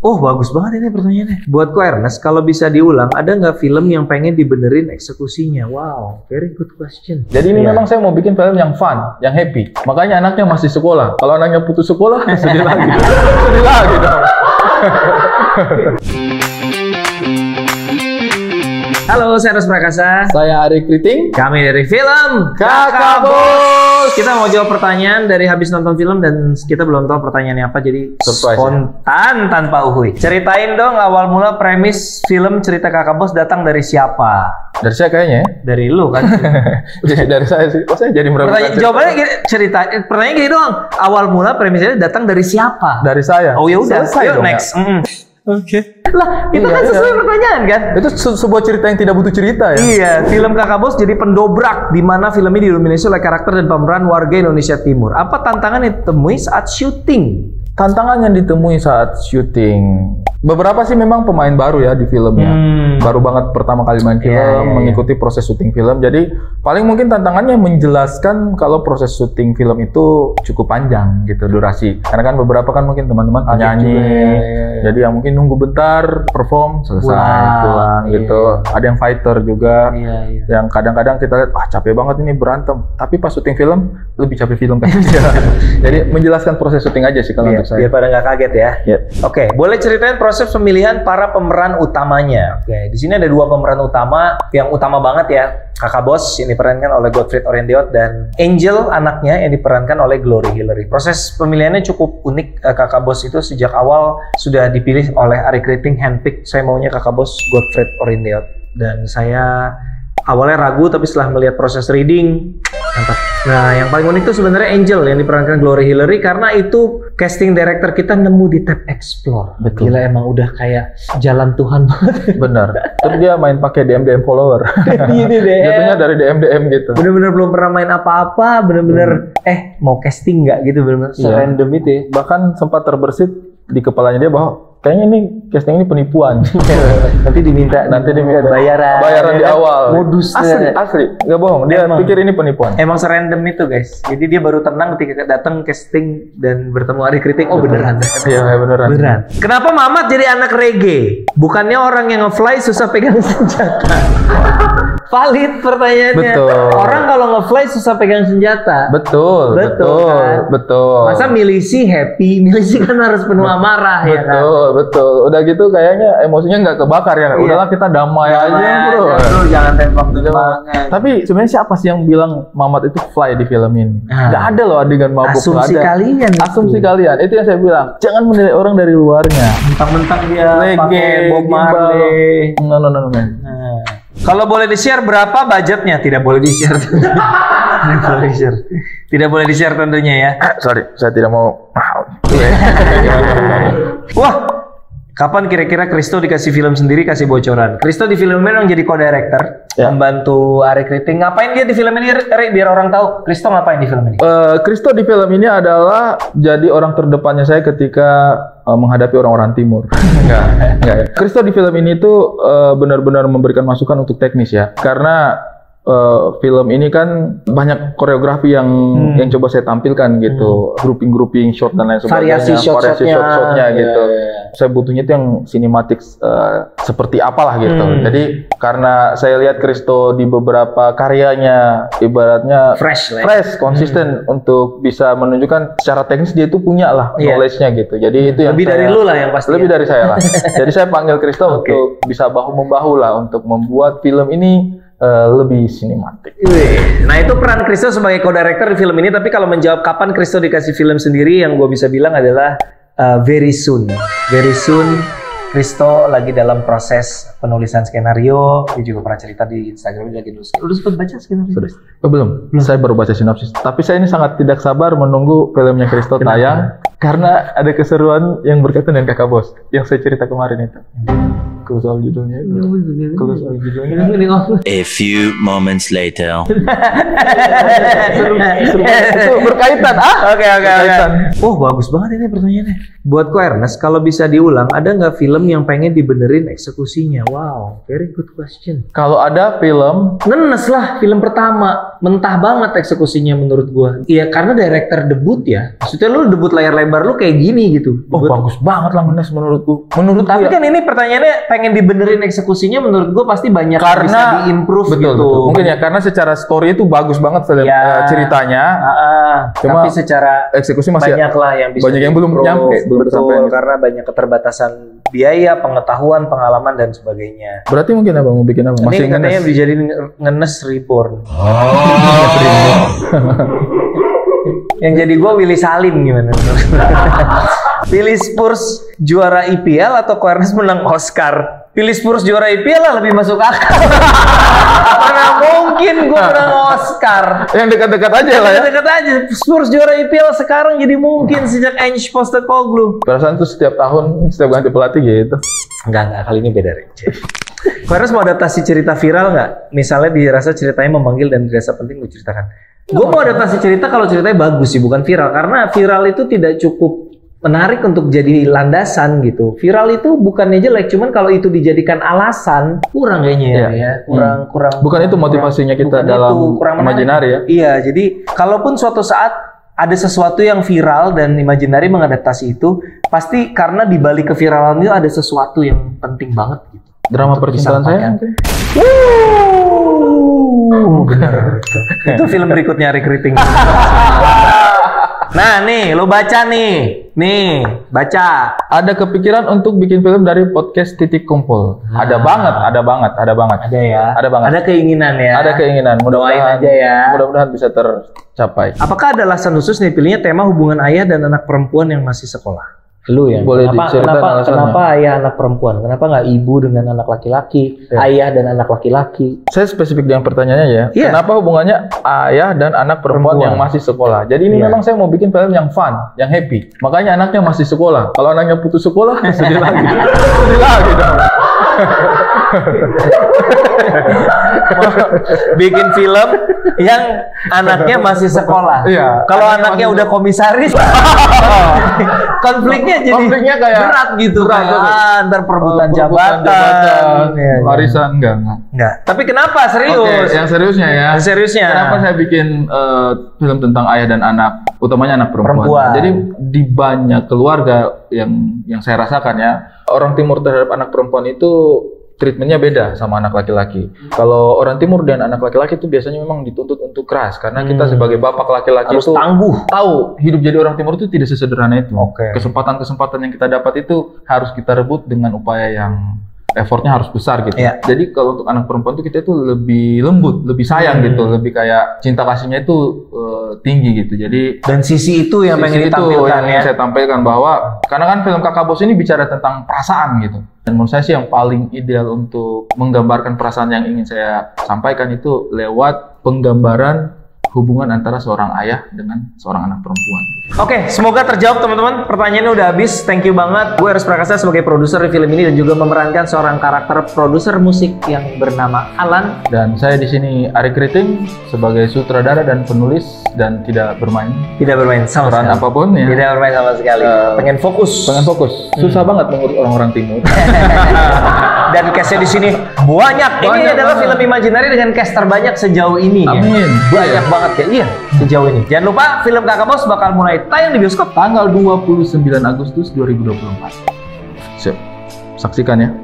Oh, bagus banget ini pertanyaannya. Buatku Ernest, kalau bisa diulang, ada nggak film yang pengen dibenerin eksekusinya? Wow, very good question. Jadi ini memang saya mau bikin film yang fun, yang happy. Makanya anaknya masih sekolah. Kalau anaknya putus sekolah, sedih lagi. Sedih lagi dong. Halo, saya Ernest Prakasa. Saya Ari Kriting. Kami dari film Kakak Bos. Kita mau jawab pertanyaan dari habis nonton film dan kita belum tahu pertanyaannya apa, jadi Surprise, spontan tanpa uhui. Ceritain dong awal mula premis film cerita Kakak Bos datang dari siapa? Dari saya kayaknya ya. Dari lu kan? Dari saya sih. Oh, saya jadi meragukan. Jawabannya gini, pertanyaan gini doang. Awal mula premisnya datang dari siapa? Dari saya. Oh ya udah, Selesai yuk dong, next. Ya? Oke. Lah, itu kan sesuai pertanyaan kan? Itu sebuah cerita yang tidak butuh cerita ya? Iya, film Kakak Bos jadi pendobrak di mana film ini didominasi oleh karakter dan pemeran warga Indonesia Timur. Apa tantangan yang ditemui saat syuting? Tantangan yang ditemui saat syuting, beberapa sih memang pemain baru ya di filmnya. Baru banget pertama kali main film, mengikuti proses syuting film. Jadi paling mungkin tantangannya menjelaskan kalau proses syuting film itu cukup panjang gitu durasi. Karena kan beberapa kan mungkin teman-teman nyanyi, jadi yang mungkin nunggu bentar, perform, selesai, pulang gitu. Ada yang fighter juga, yang kadang-kadang kita lihat, wah capek banget ini berantem. Tapi pas syuting film, lebih capek film kan. Jadi menjelaskan proses syuting aja sih kalau untuk saya. Biar pada nggak kaget ya. Oke, boleh ceritain proses pemilihan para pemeran utamanya. Oke, di sini ada dua pemeran utama, yang utama banget ya. Kakak Bos yang diperankan oleh Godfried Oryendiot dan Angel anaknya yang diperankan oleh Glory Hillary. Proses pemilihannya cukup unik. Kakak Bos itu sejak awal sudah dipilih oleh Ari Kriting, handpick. Saya maunya Kakak Bos Godfried Oryendiot dan saya awalnya ragu, tapi setelah melihat proses reading, mantap. Nah, yang paling unik itu sebenarnya Angel yang diperankan Glory Hillary, karena itu casting director kita nemu di tab Explore. Betul. Gila, emang udah kayak jalan Tuhan banget. Benar. Terus dia main pakai DM follower. Jatuhnya dari DM gitu. Bener-bener belum pernah main apa-apa, bener-bener mau casting nggak gitu, bener-bener serandom itu ya. Bahkan sempat terbersit di kepalanya dia bahwa kayaknya ini casting ini penipuan. Nanti diminta bayaran di awal. Modus asli, nggak bohong. Dia pikir ini penipuan. Emang serandom itu guys. Jadi dia baru tenang ketika datang casting dan bertemu Ari Kriting. Oh beneran. Iya beneran. Kenapa Mamat jadi anak reggae? Bukannya orang yang nge-fly susah pegang senjata. Valid pertanyaannya. Betul. Orang kalau nge-fly susah pegang senjata. Betul. Kan? Masa milisi happy? Milisi kan harus penuh amarah ya kan? Betul. Udah gitu kayaknya emosinya nggak kebakar ya. Udahlah kita damai aja bro. Jangan tembak-tembakan. Tapi sebenarnya siapa sih yang bilang Mamat itu fly di film ini? Nggak ada loh adegan mabuk. Asumsi kalian. Asumsi kalian. Itu yang saya bilang. Jangan menilai orang dari luarnya. Mentang-mentang dia pakai Bob Marley. No. Kalau boleh di-share berapa budgetnya? Tidak boleh di-share. Tidak boleh di-share tentunya ya. Sorry, saya tidak mau. Wah, kapan kira-kira Kristo dikasih film sendiri, kasih bocoran? Kristo di film ini memang jadi co-director, membantu Ari Kriting. Ngapain dia di film ini, Ri? Biar orang tahu, Kristo ngapain di film ini? Kristo di film ini adalah jadi orang terdepannya saya ketika menghadapi orang-orang timur. Enggak. Kristo di film ini tuh benar-benar memberikan masukan untuk teknis ya. Karena film ini kan banyak koreografi yang coba saya tampilkan gitu, grouping shot dan lain sebagainya, variasi shot-shotnya gitu. Saya butuhnya itu yang sinematik seperti apalah gitu. Jadi karena saya lihat Kristo di beberapa karyanya ibaratnya fresh, konsisten untuk bisa menunjukkan secara teknis dia itu punya lah knowledge-nya gitu. Jadi itu yang lebih dari lu lah yang pasti. Lebih dari saya lah. Jadi saya panggil Kristo untuk bisa bahu-membahu lah untuk membuat film ini lebih sinematik. Nah itu peran Kristo sebagai co-director di film ini. Tapi kalau menjawab kapan Kristo dikasih film sendiri, yang gue bisa bilang adalah very soon. Very soon Kristo lagi dalam proses penulisan skenario. Dia juga pernah cerita di Instagram lagi nulis. Lu sempat baca skenario? Belum. Saya baru baca sinopsis. Tapi saya ini sangat tidak sabar menunggu filmnya Kristo tayang. Karena ada keseruan yang berkaitan dengan Kakak Bos yang saya cerita kemarin itu. Kalau soal judulnya A few moments later. Itu berkaitan. Oke. Oh, bagus banget ini pertanyaannya. Buatku Ernest, kalau bisa diulang, ada nggak film yang pengen dibenerin eksekusinya? Wow, very good question. Kalau ada film, Ngenes lah film pertama. mentah banget eksekusinya menurut gua. Iya, karena director debut ya. Maksudnya lu debut layar lebar lu kayak gini gitu. Oh, bagus banget lah Ngenes menurutku. Tapi kan ini pertanyaannya pengen dibenerin eksekusinya, menurut gua pasti banyak yang bisa diimprove gitu. Betul. Mungkin ya karena secara story itu bagus banget film ceritanya. Cuma tapi secara eksekusi masih banyak lah yang bisa banyak yang belum nyampe, belum betul, kesampaian. karena banyak keterbatasan biaya, pengetahuan, pengalaman dan sebagainya. Berarti mungkin apa mau bikin apa? Masih Ini katanya dijadiin Ngenes reborn. Yang jadi gue Willy Salim gimana? Pilih Spurs juara IPL atau Koernes menang Oscar? Pilih Spurs juara IPL lah, lebih masuk akal. Mana mungkin gue menang Oscar? yang dekat-dekat aja lah ya. Dekat aja. Spurs juara IPL sekarang jadi mungkin sejak Ange Postecoglou. Perasaan tuh setiap tahun setiap ganti pelatih gitu. Enggak, kali ini beda Rich. Koernes mau adaptasi cerita viral nggak? Misalnya dirasa ceritanya memanggil dan dirasa penting gue ceritakan. Gue mau adaptasi cerita kalau ceritanya bagus sih, bukan viral. Karena viral itu tidak cukup menarik untuk jadi landasan gitu. Viral itu bukannya jelek, cuman kalau itu dijadikan alasan kurang kayaknya ya. Kurang. Bukan itu motivasinya kita dalam Imaginary ya. Iya, jadi kalaupun suatu saat ada sesuatu yang viral dan Imaginary mengadaptasi itu, pasti karena di balik keviralan itu ada sesuatu yang penting banget gitu. Drama percintaan saya mungkin. Benar. Itu film berikutnya Recruiting. Nah nih, lo baca nih. Nih, baca. Ada kepikiran untuk bikin film dari podcast Titik Kumpul. Ada banget. Ada ya. Ada banget. Ada keinginan ya. Ada keinginan. Mudah-mudahan aja ya. Mudah-mudahan bisa tercapai. Apakah ada alasan khusus nih pilihnya tema hubungan ayah dan anak perempuan yang masih sekolah? Lu ya. Boleh diceritain kenapa ayah anak perempuan? Kenapa nggak ibu dengan anak laki-laki? Ya. Ayah dan anak laki-laki? Saya spesifik dengan pertanyaannya ya. Yeah. Kenapa hubungannya ayah dan anak perempuan yang masih sekolah? Jadi ini memang saya mau bikin film yang fun, yang happy. Makanya anaknya masih sekolah. Kalau anaknya putus sekolah, sedih lagi. Sedih lagi dong. Bikin film yang anaknya masih sekolah. Iya. Kalau anaknya udah komisaris, konfliknya kayak berat gitu. Antar perebutan jabatan. Warisan enggak. Tapi kenapa serius? Oke, yang seriusnya ya. Seriusnya. Kenapa saya bikin film tentang ayah dan anak, utamanya anak perempuan. Jadi di banyak keluarga yang saya rasakan ya, orang timur terhadap anak perempuan itu treatmentnya beda sama anak laki-laki. Kalau orang timur dan anak laki-laki itu biasanya memang dituntut untuk keras karena kita sebagai bapak laki-laki harus tangguh. Tahu hidup jadi orang timur itu tidak sesederhana itu. Kesempatan-kesempatan yang kita dapat itu harus kita rebut dengan upaya yang effortnya harus besar gitu. Yeah. Jadi kalau untuk anak perempuan itu kita itu lebih lembut, lebih sayang gitu, lebih kayak cinta kasihnya itu tinggi gitu. Jadi dan sisi itu yang pengen ditampilkan yang saya tampilkan bahwa karena kan film Kakak Bos ini bicara tentang perasaan gitu. Dan menurut saya sih yang paling ideal untuk menggambarkan perasaan yang ingin saya sampaikan itu lewat penggambaran hubungan antara seorang ayah dengan seorang anak perempuan. Oke, semoga terjawab teman-teman. Pertanyaannya udah habis. Thank you banget. Gue Eros Prakasa sebagai produser di film ini dan juga memerankan seorang karakter produser musik yang bernama Alan. Dan saya di sini Ari Kriting sebagai sutradara dan penulis dan tidak bermain sama peran sekali. Apapun ya. Tidak bermain sama sekali. Pengen fokus. Susah banget mengurus orang-orang timur. Dan cast-nya di sini banyak. Ini adalah film Imaginary dengan cast terbanyak sejauh ini. Amin. Banyak banget ya. Iya, sejauh ini. Jangan lupa film Kakak Bos bakal mulai tayang di bioskop tanggal 29 Agustus 2024. Siap. Saksikan ya.